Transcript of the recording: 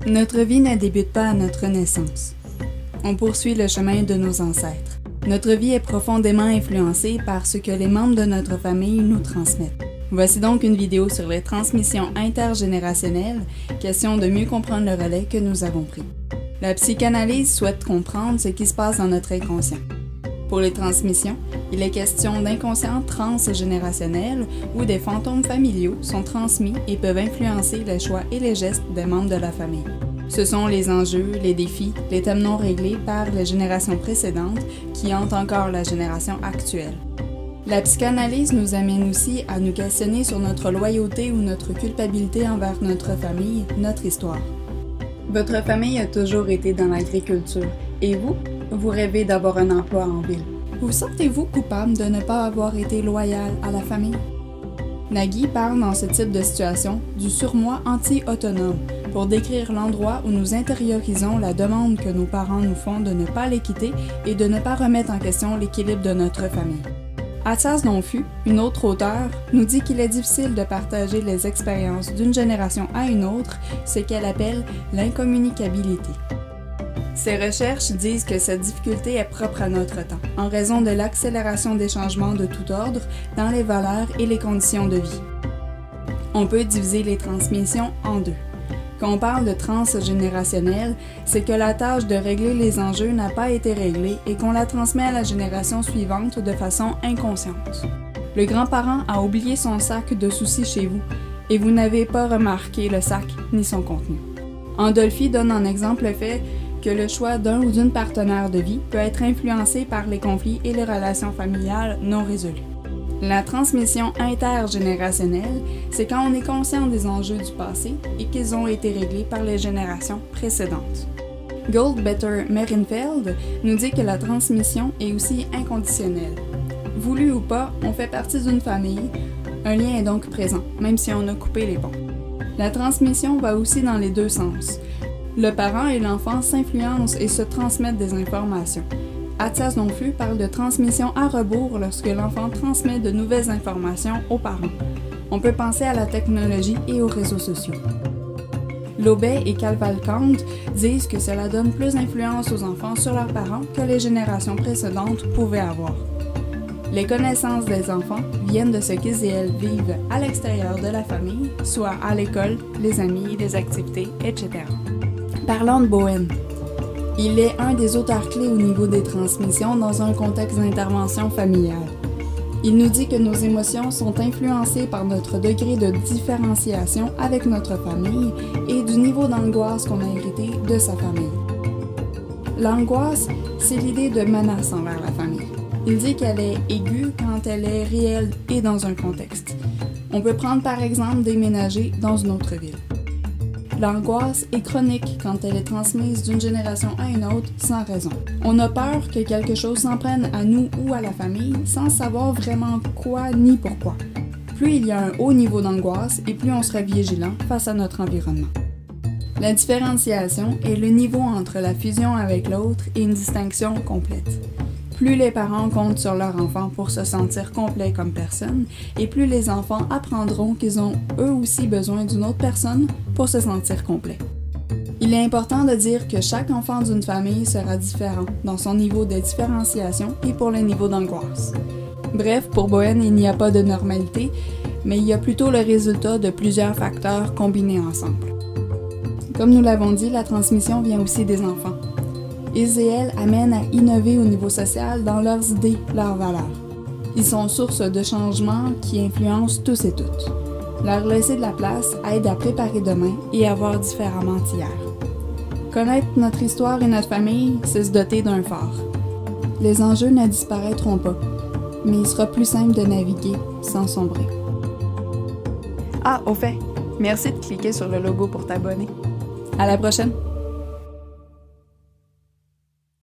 Notre vie ne débute pas à notre naissance. On poursuit le chemin de nos ancêtres. Notre vie est profondément influencée par ce que les membres de notre famille nous transmettent. Voici donc une vidéo sur les transmissions intergénérationnelles, question de mieux comprendre le relais que nous avons pris. La psychanalyse souhaite comprendre ce qui se passe dans notre inconscient. Pour les transmissions, il est question d'inconscients transgénérationnels où des fantômes familiaux sont transmis et peuvent influencer les choix et les gestes des membres de la famille. Ce sont les enjeux, les défis, les thèmes non réglés par les générations précédentes qui hantent encore la génération actuelle. La psychanalyse nous amène aussi à nous questionner sur notre loyauté ou notre culpabilité envers notre famille, notre histoire. Votre famille a toujours été dans l'agriculture, et vous? Vous rêvez d'avoir un emploi en ville. Vous sentez-vous coupable de ne pas avoir été loyal à la famille? Nagui parle dans ce type de situation du surmoi anti-autonome pour décrire l'endroit où nous intériorisons la demande que nos parents nous font de ne pas les quitter et de ne pas remettre en question l'équilibre de notre famille. Athias Donfu, une autre auteure, nous dit qu'il est difficile de partager les expériences d'une génération à une autre, ce qu'elle appelle l'incommunicabilité. Ces recherches disent que cette difficulté est propre à notre temps, en raison de l'accélération des changements de tout ordre dans les valeurs et les conditions de vie. On peut diviser les transmissions en deux. Quand on parle de transgénérationnel, c'est que la tâche de régler les enjeux n'a pas été réglée et qu'on la transmet à la génération suivante de façon inconsciente. Le grand-parent a oublié son sac de soucis chez vous et vous n'avez pas remarqué le sac ni son contenu. Andolfi donne en exemple le fait que le choix d'un ou d'une partenaire de vie peut être influencé par les conflits et les relations familiales non résolues. La transmission intergénérationnelle, c'est quand on est conscient des enjeux du passé et qu'ils ont été réglés par les générations précédentes. Goldbetter Mehrenfeld nous dit que la transmission est aussi inconditionnelle. Voulu ou pas, on fait partie d'une famille, un lien est donc présent, même si on a coupé les ponts. La transmission va aussi dans les deux sens. Le parent et l'enfant s'influencent et se transmettent des informations. Athias Donfu parle de transmission à rebours lorsque l'enfant transmet de nouvelles informations aux parents. On peut penser à la technologie et aux réseaux sociaux. Lobet et Cavalcante disent que cela donne plus d'influence aux enfants sur leurs parents que les générations précédentes pouvaient avoir. Les connaissances des enfants viennent de ce qu'ils et elles vivent à l'extérieur de la famille, soit à l'école, les amis, les activités, etc. Parlons de Bowen. Il est un des auteurs clés au niveau des transmissions dans un contexte d'intervention familiale. Il nous dit que nos émotions sont influencées par notre degré de différenciation avec notre famille et du niveau d'angoisse qu'on a hérité de sa famille. L'angoisse, c'est l'idée de menace envers la famille. Il dit qu'elle est aiguë quand elle est réelle et dans un contexte. On peut prendre par exemple déménager dans une autre ville. L'angoisse est chronique quand elle est transmise d'une génération à une autre sans raison. On a peur que quelque chose s'en prenne à nous ou à la famille sans savoir vraiment quoi ni pourquoi. Plus il y a un haut niveau d'angoisse et plus on sera vigilant face à notre environnement. La différenciation est le niveau entre la fusion avec l'autre et une distinction complète. Plus les parents comptent sur leur enfant pour se sentir complet comme personne, et plus les enfants apprendront qu'ils ont eux aussi besoin d'une autre personne pour se sentir complet. Il est important de dire que chaque enfant d'une famille sera différent dans son niveau de différenciation et pour le niveau d'angoisse. Bref, pour Bowen, il n'y a pas de normalité, mais il y a plutôt le résultat de plusieurs facteurs combinés ensemble. Comme nous l'avons dit, la transmission vient aussi des enfants. Ils et elles amènent à innover au niveau social dans leurs idées, leurs valeurs. Ils sont source de changements qui influencent tous et toutes. Leur laisser de la place aide à préparer demain et à voir différemment hier. Connaître notre histoire et notre famille, c'est se doter d'un phare. Les enjeux ne disparaîtront pas, mais il sera plus simple de naviguer sans sombrer. Ah, au fait, merci de cliquer sur le logo pour t'abonner. À la prochaine!